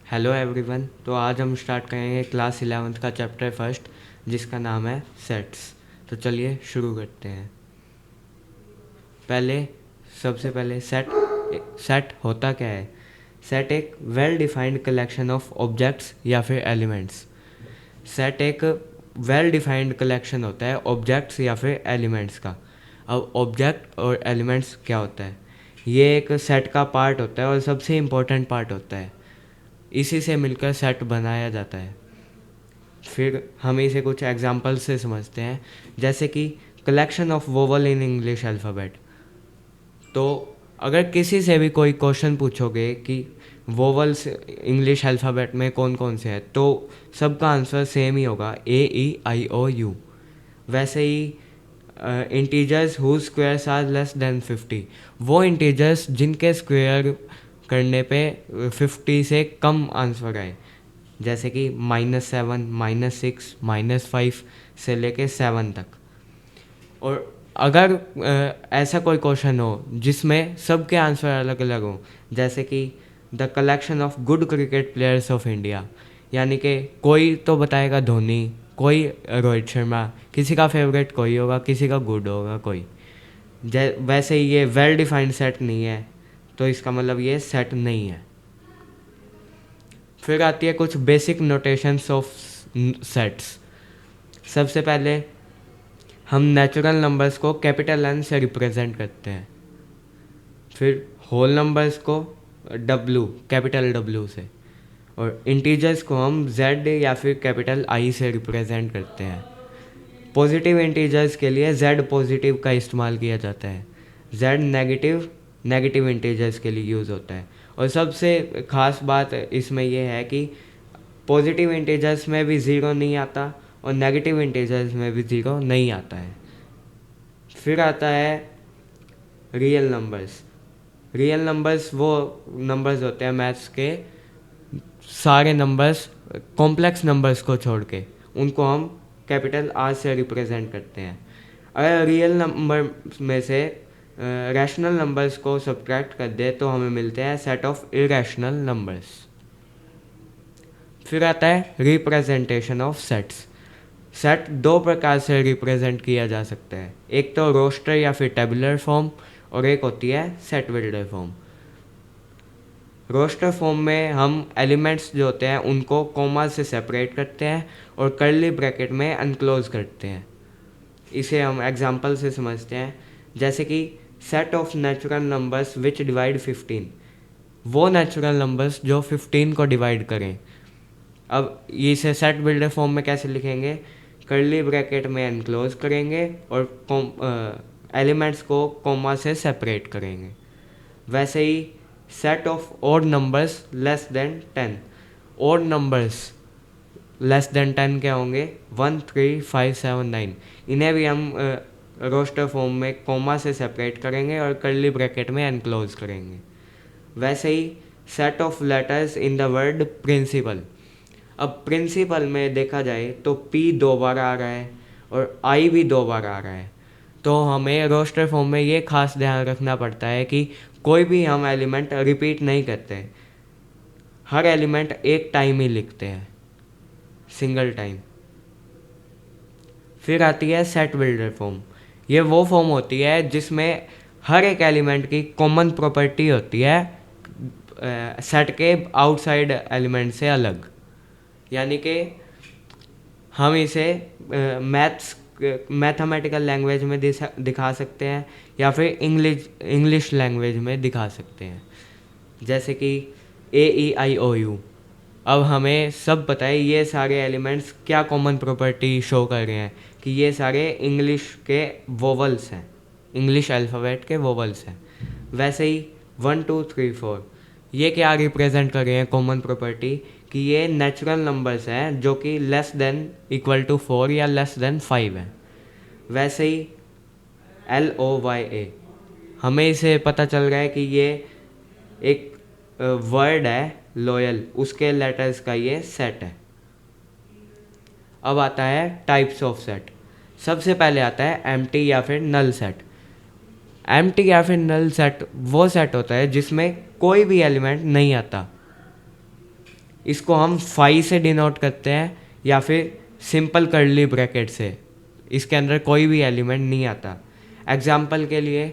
Hello everyone. तो आज हम स्टार्ट करेंगे क्लास 11th का चैप्टर फर्स्ट, जिसका नाम है सेट्स। तो चलिए शुरू करते हैं। सबसे पहले सेट होता क्या है। सेट एक well defined collection of objects या फिर एलिमेंट्स। सेट एक वेल डिफाइंड कलेक्शन होता है ऑब्जेक्ट्स या फिर एलिमेंट्स का। अब ऑब्जेक्ट और एलिमेंट्स क्या होता है, ये एक सेट का पार्ट होता है और सबसे इम्पोर्टेंट पार्ट होता है। इसी से मिलकर सेट बनाया जाता है। फिर हम इसे कुछ एग्जांपल से समझते हैं, जैसे कि collection of vowel in English alphabet. तो अगर किसी से भी कोई क्वेश्चन पूछोगे कि वोवल्स इंग्लिश अल्फ़ाबेट में कौन कौन से हैं, तो सबका आंसर सेम ही होगा, AEIOU। वैसे ही integers whose squares are less than 50, वो इंटीजर्स जिनके स्क्वायर करने पे 50 से कम आंसर आए, जैसे कि -7, -6, -5 से लेके 7 तक। और अगर ऐसा कोई क्वेश्चन हो जिसमें सबके आंसर अलग अलग हों, जैसे कि the collection of good cricket players of India, यानी कि कोई तो बताएगा धोनी, कोई रोहित शर्मा, किसी का फेवरेट कोई होगा, किसी का गुड होगा कोई। वैसे ही ये वेल डिफाइंड सेट नहीं है, तो इसका मतलब ये सेट नहीं है। फिर आती है कुछ बेसिक नोटेशंस ऑफ सेट्स। सबसे पहले हम नेचुरल नंबर्स को कैपिटल N से रिप्रेजेंट करते हैं। फिर होल नंबर्स को कैपिटल W से, और इंटीजर्स को हम Z या फिर कैपिटल I से रिप्रेजेंट करते हैं। पॉजिटिव इंटीजर्स के लिए Z पॉजिटिव का इस्तेमाल किया जाता है, Z नेगेटिव इंटीजर्स के लिए यूज़ होता है। और सबसे ख़ास बात इसमें यह है कि पॉजिटिव इंटीजर्स में भी ज़ीरो नहीं आता और नेगेटिव इंटीजर्स में भी ज़ीरो नहीं आता है। फिर आता है रियल नंबर्स वो नंबर्स होते हैं मैथ्स के, सारे नंबर्स कॉम्प्लेक्स नंबर्स को छोड़ के, उनको हम कैपिटल R से रिप्रेजेंट करते हैं। अगर रियल नंबर में से रैशनल नंबर्स को सब्ट्रैक्ट कर दे तो हमें मिलते हैं सेट ऑफ इरेशनल नंबर्स। फिर आता है रिप्रेजेंटेशन ऑफ सेट्स। सेट दो प्रकार से रिप्रेजेंट किया जा सकता है, एक तो रोस्टर या फिर टेबुलर फॉर्म, और एक होती है set builder form. Roster form में हम एलिमेंट्स जो होते हैं उनको कॉमा से सेपरेट करते हैं और कर्ली ब्रैकेट में अनक्लोज करते हैं। इसे हम एग्जांपल से समझते हैं, जैसे कि set of natural numbers which divide 15, वो नेचुरल नंबर्स जो 15 को डिवाइड करें। अब इसे सेट बिल्डर फॉर्म में कैसे लिखेंगे, कर्ली ब्रैकेट में अनक्लोज करेंगे और एलिमेंट्स को कॉमा से सेपरेट करेंगे। वैसे ही set of odd numbers less than 10, odd numbers less than 10 क्या होंगे, 1, 3, 5, 7, 9। इन्हें भी हम रोस्टर फॉर्म में कॉमा से सेपरेट करेंगे और कर्ली ब्रैकेट में अनक्लोज करेंगे। वैसे ही set of letters in the word principle. अब प्रिंसिपल में देखा जाए तो P 2 बार आ रहा है और I भी 2 बार आ रहा है, तो हमें रोस्टर फॉर्म में ये खास ध्यान रखना पड़ता है कि कोई भी हम एलिमेंट रिपीट नहीं करते, हर एलिमेंट एक टाइम ही लिखते हैं, सिंगल टाइम। फिर आती है सेट बिल्डर फॉर्म। ये वो फॉर्म होती है जिसमें हर एक एलिमेंट की कॉमन प्रॉपर्टी होती है सेट के आउटसाइड एलिमेंट से अलग, यानी कि हम इसे मैथमेटिकल लैंग्वेज में दिखा सकते हैं या फिर इंग्लिश लैंग्वेज में दिखा सकते हैं, जैसे कि AEIOU। अब हमें सब पता है ये सारे एलिमेंट्स क्या कॉमन प्रॉपर्टी शो कर रहे हैं, कि ये सारे इंग्लिश के वोवल्स हैं, इंग्लिश अल्फ़ाबेट के वोवल्स हैं। वैसे ही 1, 2, 3, 4 ये क्या रिप्रेजेंट कर रहे हैं कॉमन प्रॉपर्टी, कि ये नेचुरल नंबर्स हैं जो कि लेस देन इक्वल टू 4 या लेस देन 5 है। वैसे ही LOYA, हमें इसे पता चल रहा है कि ये एक वर्ड है लॉयल, उसके लेटर्स का ये सेट है। अब आता है टाइप्स ऑफ सेट। सबसे पहले आता है एम्प्टी या फिर नल सेट। एम्प्टी या फिर नल सेट वो सेट होता है जिसमें कोई भी एलिमेंट नहीं आता। इसको हम फाई से डिनोट करते हैं या फिर सिंपल कर्ली ब्रैकेट से, इसके अंदर कोई भी एलिमेंट नहीं आता। एग्जाम्पल के लिए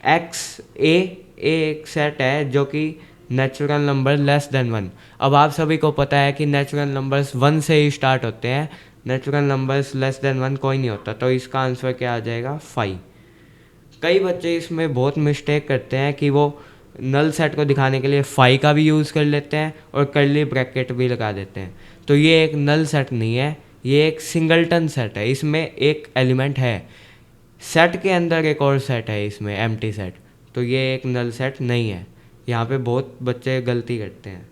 एक्स ए एक सेट है जो कि नेचुरल नंबर लेस देन 1। अब आप सभी को पता है कि नेचुरल नंबर्स 1 से ही स्टार्ट होते हैं, नेचुरल नंबर्स लेस देन 1 कोई नहीं होता, तो इसका आंसर क्या आ जाएगा, फाई। कई बच्चे इसमें बहुत मिस्टेक करते हैं कि वो नल सेट को दिखाने के लिए फाई का भी यूज़ कर लेते हैं और कर्ली ब्रैकेट भी लगा देते हैं। तो ये एक नल सेट नहीं है, ये एक सिंगलटन सेट है, इसमें एक एलिमेंट है। सेट के अंदर एक और सेट है इसमें, एम्प्टी सेट, तो ये एक नल सेट नहीं है। यहाँ पे बहुत बच्चे गलती करते हैं।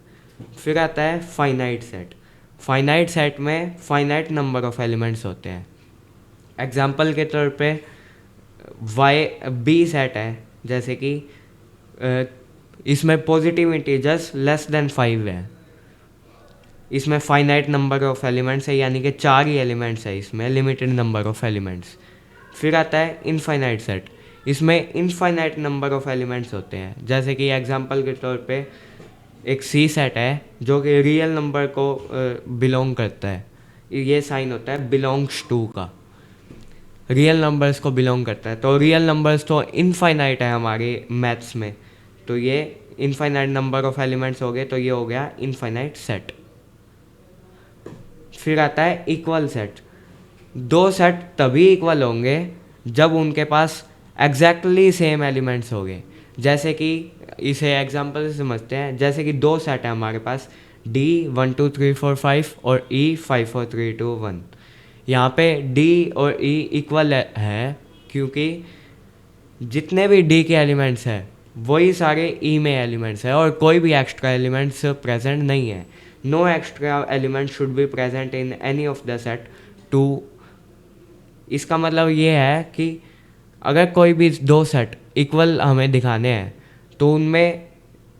फिर आता है फाइनाइट सेट। फाइनाइट सेट में फाइनाइट नंबर ऑफ एलिमेंट्स होते हैं। एग्जाम्पल के तौर पे वाई बी सेट है, जैसे कि इसमें पॉजिटिव इंटीजर्स लेस देन 5 है। इसमें फाइनाइट नंबर ऑफ एलिमेंट्स है, यानी कि 4 ही एलिमेंट्स है इसमें, लिमिटेड नंबर ऑफ एलिमेंट्स। फिर आता है इनफाइनाइट सेट। इसमें इनफाइनाइट नंबर ऑफ एलिमेंट्स होते हैं, जैसे कि एग्जांपल के तौर पे एक सी सेट है जो कि रियल नंबर को बिलोंग करता है। ये साइन होता है बिलोंग्स टू का, रियल नंबर्स को बिलोंग करता है। तो रियल नंबर्स तो इनफाइनाइट है हमारे मैथ्स में, तो ये इनफाइनाइट नंबर ऑफ एलिमेंट्स हो गए, तो ये हो गया इनफाइनाइट सेट। फिर आता है इक्वल सेट। दो सेट तभी इक्वल होंगे जब उनके पास एग्जैक्टली सेम एलिमेंट्स होंगे। जैसे कि इसे एग्जांपल से समझते हैं, जैसे कि दो सेट है हमारे पास, D 1 2 3 4 5 और E 5 4 3 2 1। यहाँ पे D और E इक्वल है क्योंकि जितने भी D के एलिमेंट्स हैं वही सारे E में एलिमेंट्स हैं और कोई भी एक्स्ट्रा एलिमेंट्स प्रेजेंट नहीं है। No extra element should be present in any of the set two. इसका मतलब ये है कि अगर कोई भी दो सेट इक्वल हमें दिखाने हैं तो उनमें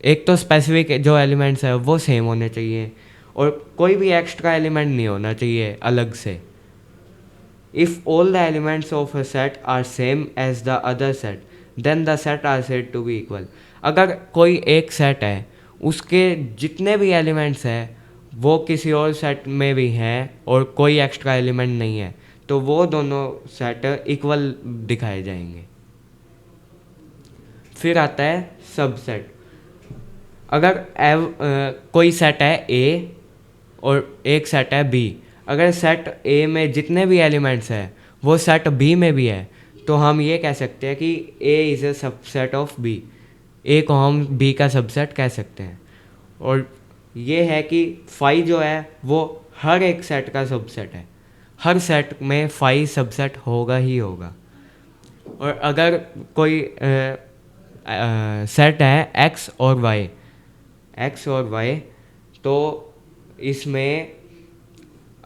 एक तो स्पेसिफिक जो एलिमेंट्स है वो सेम होने चाहिए और कोई भी एक्स्ट्रा एलिमेंट नहीं होना चाहिए अलग से। If all the elements of a set are same as the other set then the set are said to be equal. अगर कोई एक सेट है उसके जितने भी एलिमेंट्स हैं वो किसी और सेट में भी हैं और कोई एक्स्ट्रा एलिमेंट नहीं है, तो वो दोनों सेट इक्वल दिखाए जाएंगे। फिर आता है सबसेट। अगर कोई सेट है ए और एक सेट है बी, अगर सेट ए में जितने भी एलिमेंट्स हैं वो सेट बी में भी है, तो हम ये कह सकते हैं कि A is a subset of B. A को हम बी का सबसेट कह सकते हैं। और ये है कि फाई जो है वो हर एक सेट का सबसेट है, हर सेट में फाई सबसेट होगा ही होगा। और अगर कोई सेट है एक्स और वाई, तो इसमें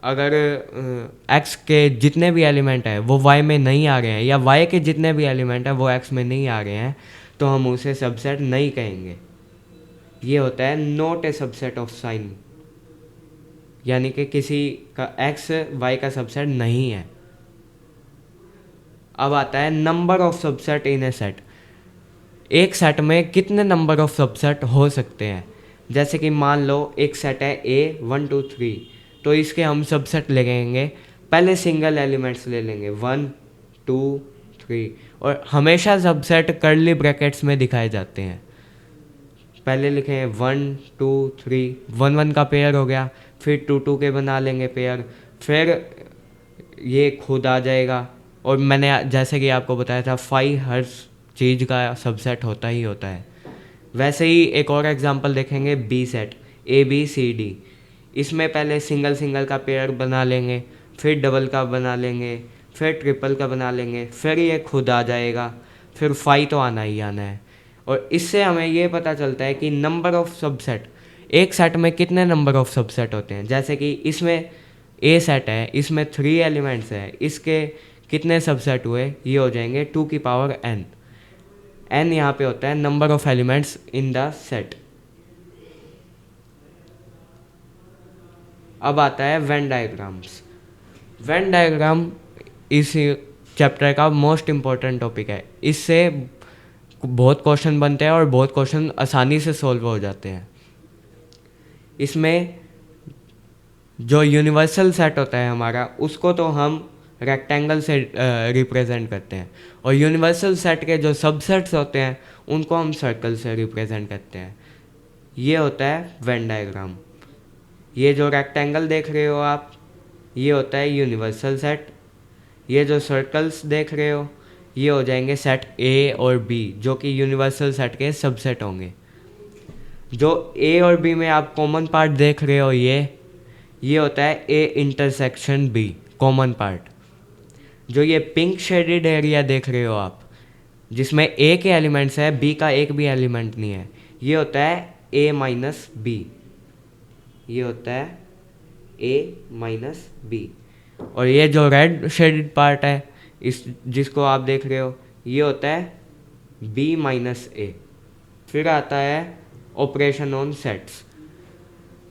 अगर एक्स के जितने भी एलिमेंट हैं वो वाई में नहीं आ रहे हैं या वाई के जितने भी एलिमेंट हैं वो एक्स में नहीं आ रहे हैं, तो हम उसे सबसेट नहीं कहेंगे। ये होता है not a subset of sine, यानी कि किसी का एक्स वाई का सबसेट नहीं है। अब आता है number of subset in A set. एक सेट में कितने नंबर ऑफ सबसेट हो सकते हैं। जैसे कि मान लो एक सेट है ए 1 2 3, तो इसके हम सबसेट लेंगे, पहले सिंगल एलिमेंट्स ले लेंगे 1 2 3, और हमेशा सबसेट कर्ली ब्रैकेट्स में दिखाए जाते हैं। पहले लिखें 1 2 3, 1 1 का पेयर हो गया, फिर 2 2 के बना लेंगे पेयर, फिर ये खुद आ जाएगा। और मैंने जैसे कि आपको बताया था 5 हर चीज़ का सबसेट होता ही होता है। वैसे ही एक और एग्जांपल देखेंगे बी सेट ABCD। इसमें पहले सिंगल का पेयर बना लेंगे, फिर डबल का बना लेंगे, फिर ट्रिपल का बना लेंगे, फिर ये खुद आ जाएगा, फिर 5 तो आना ही आना है। और इससे हमें ये पता चलता है कि नंबर ऑफ सबसेट, एक सेट में कितने नंबर ऑफ सबसेट होते हैं। जैसे कि इसमें ए सेट है, इसमें 3 एलिमेंट्स हैं, इसके कितने सबसेट हुए, ये हो जाएंगे 2 की पावर n। n यहाँ पे होता है number of elements in the set. अब आता है वेन डायग्राम्स। वेन डायग्राम इस चैप्टर का मोस्ट इम्पॉर्टेंट टॉपिक है। इससे बहुत क्वेश्चन बनते हैं और बहुत क्वेश्चन आसानी से सॉल्व हो जाते हैं। इसमें जो यूनिवर्सल सेट होता है हमारा, उसको तो हम रेक्टेंगल से रिप्रेजेंट करते हैं, और यूनिवर्सल सेट के जो सबसेट्स होते हैं उनको हम सर्कल से रिप्रेजेंट करते हैं। ये होता है वेन डायग्राम। ये जो रेक्टेंगल देख रहे हो आप, ये होता है यूनिवर्सल सेट। ये जो सर्कल्स देख रहे हो, ये हो जाएंगे सेट ए और बी, जो कि यूनिवर्सल सेट के सबसेट होंगे। जो ए और बी में आप कॉमन पार्ट देख रहे हो, ये होता है A intersection B, common part. जो ये पिंक शेडेड एरिया देख रहे हो आप, जिसमें ए के एलिमेंट्स है, बी का एक भी एलिमेंट नहीं है, ये होता है ए माइनस बी। ये होता है ए माइनस बी। और ये जो रेड शेडेड पार्ट है, इस जिसको आप देख रहे हो, ये होता है बी माइनस ए। फिर आता है ऑपरेशन ऑन सेट्स।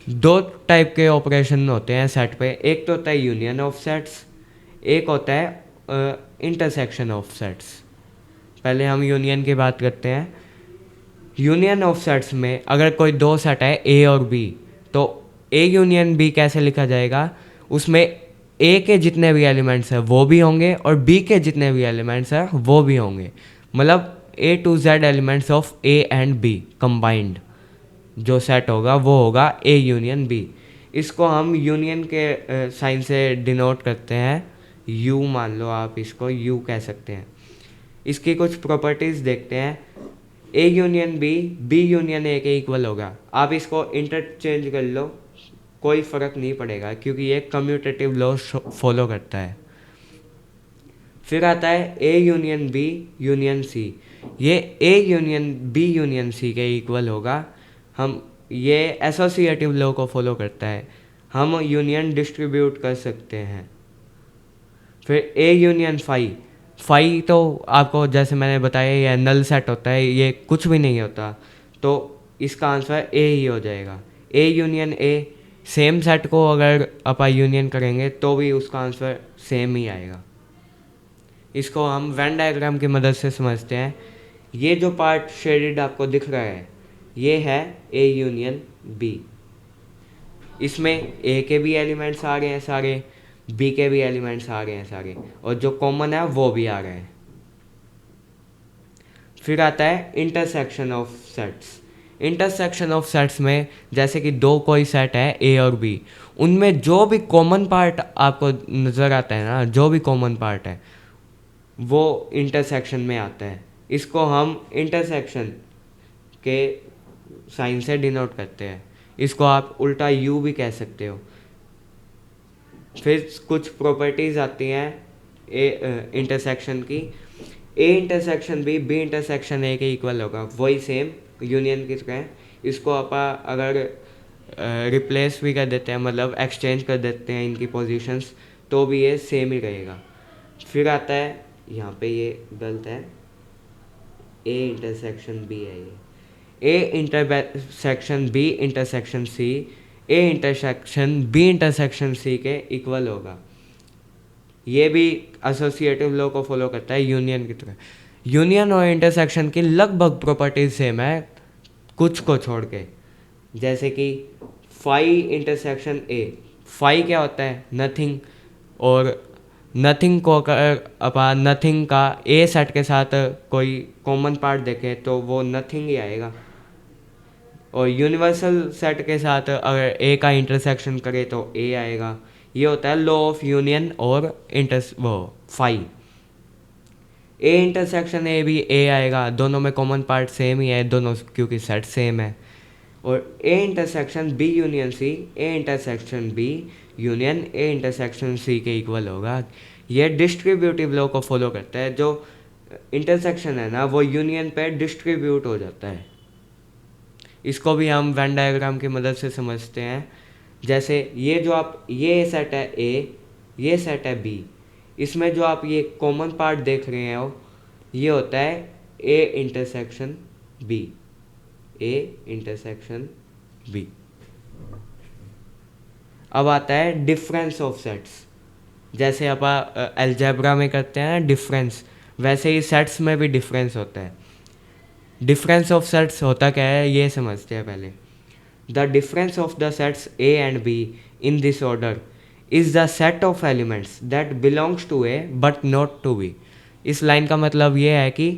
दो टाइप के ऑपरेशन होते हैं सेट पे। एक तो होता है यूनियन ऑफ सेट्स, एक होता है इंटरसेक्शन ऑफ सेट्स। पहले हम यूनियन की बात करते हैं। यूनियन ऑफ सेट्स में अगर कोई दो सेट है ए और बी, तो ए यूनियन बी कैसे लिखा जाएगा? उसमें ए के जितने भी एलिमेंट्स हैं वो भी होंगे और बी के जितने भी एलिमेंट्स हैं वो भी होंगे। मतलब A to Z elements of A and B combined जो सेट होगा वो होगा ए यूनियन बी। इसको हम यूनियन के साइन से डिनोट करते हैं, यू मान लो, आप इसको यू कह सकते हैं। इसकी कुछ प्रॉपर्टीज़ देखते हैं। A union B, B union A के इक्वल होगा। आप इसको इंटरचेंज कर लो, कोई फ़र्क नहीं पड़ेगा, क्योंकि ये कम्यूटेटिव लॉ फॉलो करता है। फिर आता है A union B union C. ये A union B union C के इक्वल होगा। हम ये एसोसिएटिव लॉ को फॉलो करता है, हम यूनियन डिस्ट्रीब्यूट कर सकते हैं। फिर ए यूनियन फाई। फाई तो आपको जैसे मैंने बताया ये नल सेट होता है, ये कुछ भी नहीं होता, तो इसका आंसर ए ही हो जाएगा। ए यूनियन ए, सेम सेट को अगर अपन यूनियन करेंगे तो भी उसका आंसर सेम ही आएगा। इसको हम वेन डायग्राम की मदद से समझते हैं। ये जो पार्ट शेडेड आपको दिख रहा है, ये है ए यूनियन बी। इसमें ए के भी एलिमेंट्स आ रहे हैं सारे, बी के भी एलिमेंट्स आ रहे हैं सारे, और जो कॉमन है वो भी आ रहे हैं। फिर आता है intersection of sets. Intersection of sets में जैसे कि दो कोई सेट है ए और बी, उनमें जो भी कॉमन पार्ट आपको नज़र आता है ना, जो भी कॉमन पार्ट है वो इंटरसेक्शन में आता है। इसको हम इंटरसेक्शन के साइन से डिनोट करते हैं। इसको आप उल्टा यू भी कह सकते हो। फिर कुछ प्रॉपर्टीज़ आती हैं ए इंटरसेक्शन की। A intersection B, B intersection A के इक्वल होगा, वही सेम यूनियन की तरह। इसको आप अगर रिप्लेस भी कर देते हैं, मतलब एक्सचेंज कर देते हैं इनकी पोजीशंस, तो भी ये सेम ही रहेगा। फिर आता है, यहाँ पे ये गलत है, ए इंटरसेक्शन बी है ये। A intersection B intersection C, A intersection B intersection C के इक्वल होगा। ये भी एसोसिएटिव लॉ को फॉलो करता है यूनियन की तरह। यूनियन और इंटरसेक्शन की लगभग प्रॉपर्टीज सेम है, कुछ को छोड़ के। जैसे कि फाई इंटरसेक्शन ए, फाई क्या होता है? नथिंग। और नथिंग को अगर अपन नथिंग का ए सेट के साथ कोई कॉमन पार्ट देखें तो वो नथिंग ही आएगा। और यूनिवर्सल सेट के साथ अगर ए का इंटरसेक्शन करे तो ए आएगा। ये होता है लॉ ऑफ यूनियन और फाई। ए इंटरसेक्शन ए भी ए आएगा, दोनों में कॉमन पार्ट सेम ही है दोनों, क्योंकि सेट सेम है। और A intersection B union C, A intersection B union A intersection C के इक्वल होगा। ये डिस्ट्रीब्यूटिव लॉ को फॉलो करता है। जो इंटरसेक्शन है ना, वो यूनियन पे डिस्ट्रीब्यूट हो जाता है। इसको भी हम वेन डायग्राम की मदद से समझते हैं। जैसे ये जो आप, ये सेट है ए, ये सेट है बी, इसमें जो आप ये कॉमन पार्ट देख रहे हो, ये होता है A intersection B, A intersection B. अब आता है डिफरेंस ऑफ सेट्स। जैसे आप अलजेब्रा में करते हैं डिफरेंस, वैसे ही सेट्स में भी डिफरेंस होता है। डिफरेंस ऑफ सेट्स होता क्या है ये समझते हैं पहले। The difference of the sets A and B in this order is the set of elements that belongs to A but not to B. इस लाइन का मतलब ये है कि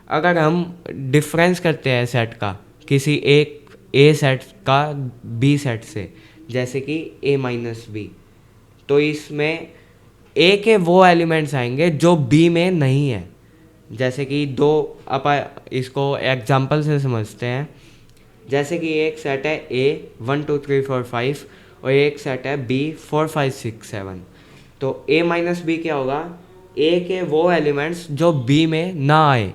अगर हम डिफरेंस करते हैं सेट का किसी एक ए सेट का बी सेट से, जैसे कि ए माइनस बी, तो इसमें ए के वो एलिमेंट्स आएंगे जो बी में नहीं है। जैसे कि दो अपन इसको एग्जांपल से समझते हैं। जैसे कि एक सेट है ए 1 2 3 4 5 और एक सेट है बी 4 5 6 7। तो ए माइनस बी क्या होगा, ए के वो एलिमेंट्स जो बी में ना आए।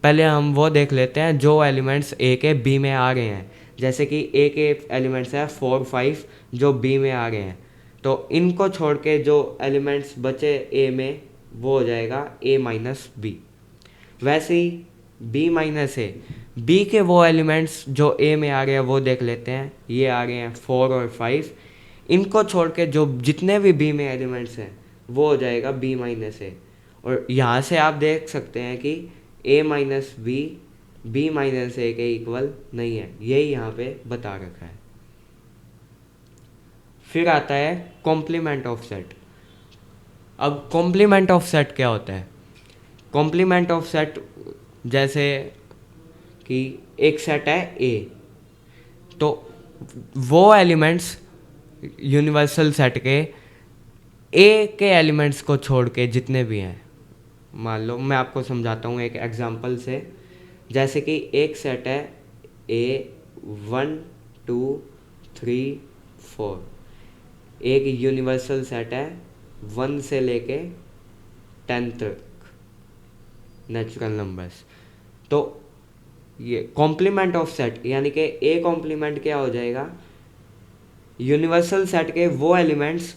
पहले हम वो देख लेते हैं जो एलिमेंट्स ए के बी में आ रहे हैं। जैसे कि ए के एलिमेंट्स है 4 5 जो बी में आ रहे हैं, तो इनको छोड़ के जो एलिमेंट्स बचे ए में वो हो जाएगा ए माइनस बी। वैसे ही बी माइनस ए, बी के वो एलिमेंट्स जो ए में आ रहे हैं वो देख लेते हैं। ये आ रहे हैं 4 और 5, इनको छोड़ के जो जितने भी बी में एलिमेंट्स हैं वो हो जाएगा बी माइनस ए। और यहाँ से आप देख सकते हैं कि ए माइनस बी माइनस ए के इक्वल नहीं है, यही यहाँ पे बता रखा है। फिर आता है कॉम्प्लीमेंट ऑफ सेट। अब कॉम्प्लीमेंट ऑफ सेट क्या होता है? कॉम्प्लीमेंट ऑफ सेट जैसे कि एक सेट है ए, तो वो एलिमेंट्स यूनिवर्सल सेट के ए के एलिमेंट्स को छोड़ के जितने भी हैं, मान लो मैं आपको समझाता हूँ एक एग्जांपल से। जैसे कि एक सेट है ए 1 2 3 4, एक यूनिवर्सल सेट है 1 से लेके 10 तक नेचुरल नंबर्स। तो ये कॉम्प्लीमेंट ऑफ सेट यानी कि ए कॉम्प्लीमेंट क्या हो जाएगा, यूनिवर्सल सेट के वो एलिमेंट्स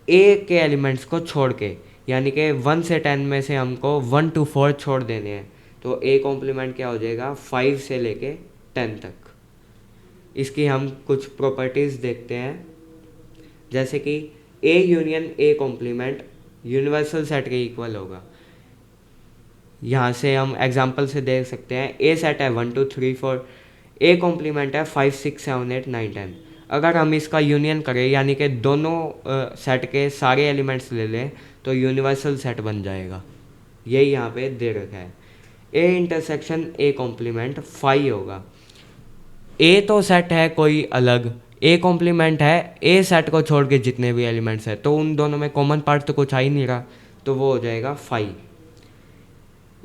ए के एलिमेंट्स को छोड़ के, यानी कि 1 से 10 में से हमको 1 to 4 छोड़ देने हैं, तो ए कॉम्प्लीमेंट क्या हो जाएगा 5 से लेके 10 तक। इसकी हम कुछ प्रॉपर्टीज़ देखते हैं। जैसे कि A union A complement universal set के इक्वल होगा। यहाँ से हम एग्जांपल से देख सकते हैं। ए सेट है 1 2 3 4, ए कॉम्प्लीमेंट है 5 6 7 8 9 10। अगर हम इसका यूनियन करें यानी कि दोनों सेट के सारे एलिमेंट्स ले लें तो यूनिवर्सल सेट बन जाएगा। यही यहाँ पे दे रखा है। ए इंटरसेक्शन ए कॉम्प्लीमेंट 5 होगा। ए तो सेट है कोई अलग, ए कॉम्प्लीमेंट है ए सेट को छोड़ के जितने भी एलिमेंट्स हैं, तो उन दोनों में कॉमन पार्ट तो कुछ आ ही नहीं रहा, तो वो हो जाएगा 5।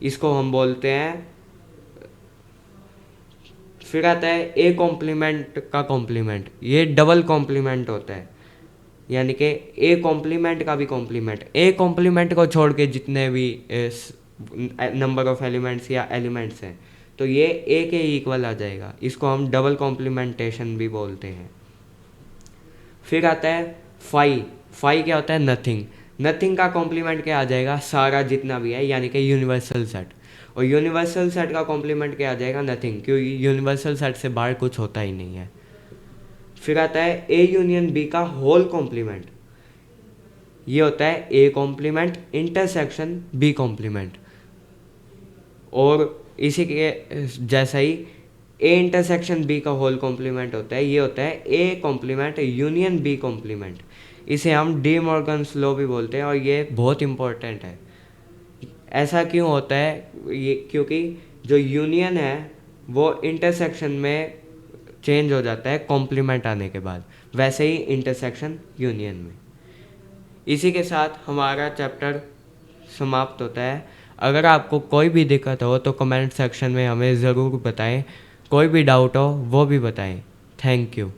इसको हम बोलते हैं। फिर आता है ए कॉम्प्लीमेंट का कॉम्प्लीमेंट, ये डबल कॉम्प्लीमेंट होता है, यानी कि ए कॉम्प्लीमेंट का भी कॉम्प्लीमेंट। ए कॉम्प्लीमेंट को छोड़ के जितने भी नंबर ऑफ एलिमेंट्स या एलिमेंट्स हैं, तो ये ए के इक्वल आ जाएगा। इसको हम डबल कॉम्प्लीमेंटेशन भी बोलते हैं। फिर आता है फाई क्या होता है, नथिंग का कॉम्प्लीमेंट क्या आ जाएगा, सारा जितना भी है, यानी कि यूनिवर्सल सेट। और यूनिवर्सल सेट का कॉम्प्लीमेंट क्या आ जाएगा, नथिंग, क्योंकि यूनिवर्सल सेट से बाहर कुछ होता ही नहीं है। फिर आता है ए यूनियन बी का होल कॉम्प्लीमेंट। ये होता है A complement intersection B complement. और इसी के जैसा ही ए इंटरसेक्शन बी का होल कॉम्प्लीमेंट होता है, ये होता है A complement union B complement. इसे हम डी मॉर्गन्स लॉ भी बोलते हैं और ये बहुत इंपॉर्टेंट है। ऐसा क्यों होता है, ये क्योंकि जो यूनियन है वो इंटरसेक्शन में चेंज हो जाता है कॉम्प्लीमेंट आने के बाद, वैसे ही इंटरसेक्शन यूनियन में। इसी के साथ हमारा चैप्टर समाप्त होता है। अगर आपको कोई भी दिक्कत हो तो कमेंट सेक्शन में हमें ज़रूर बताएं, कोई भी डाउट हो वो भी बताएं। Thank you.